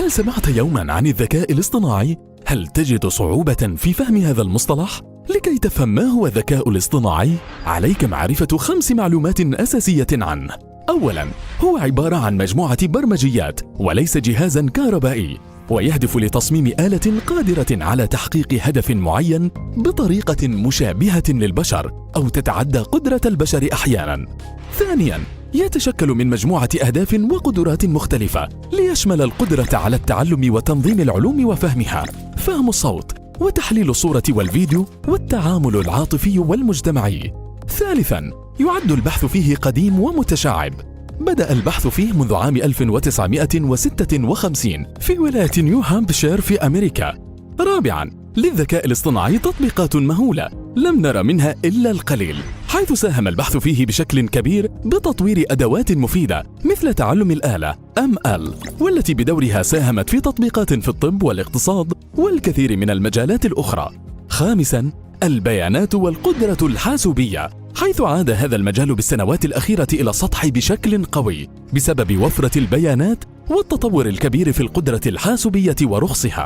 هل سمعت يوما عن الذكاء الاصطناعي؟ هل تجد صعوبة في فهم هذا المصطلح؟ لكي تفهم ما هو الذكاء الاصطناعي، عليك معرفة 5 معلومات أساسية عنه. أولا، هو عبارة عن مجموعة برمجيات وليس جهازا كهربائي، ويهدف لتصميم آلة قادرة على تحقيق هدف معين بطريقة مشابهة للبشر أو تتعدى قدرة البشر أحيانا. ثانيا، يتشكل من مجموعة أهداف وقدرات مختلفة، ليشمل القدرة على التعلم وتنظيم العلوم وفهمها، فهم الصوت وتحليل الصورة والفيديو، والتعامل العاطفي والمجتمعي. ثالثا، يعد البحث فيه قديم ومتشعب، بدأ البحث فيه منذ عام 1956 في ولاية نيو هامبشير في أمريكا. رابعا، للذكاء الاصطناعي تطبيقات مهولة لم نرى منها إلا القليل، حيث ساهم البحث فيه بشكل كبير بتطوير أدوات مفيدة مثل تعلم الآلة ML، والتي بدورها ساهمت في تطبيقات في الطب والاقتصاد والكثير من المجالات الأخرى. خامسا، البيانات والقدرة الحاسوبية، حيث عاد هذا المجال بالسنوات الأخيرة إلى السطح بشكل قوي بسبب وفرة البيانات والتطور الكبير في القدرة الحاسوبية ورخصها.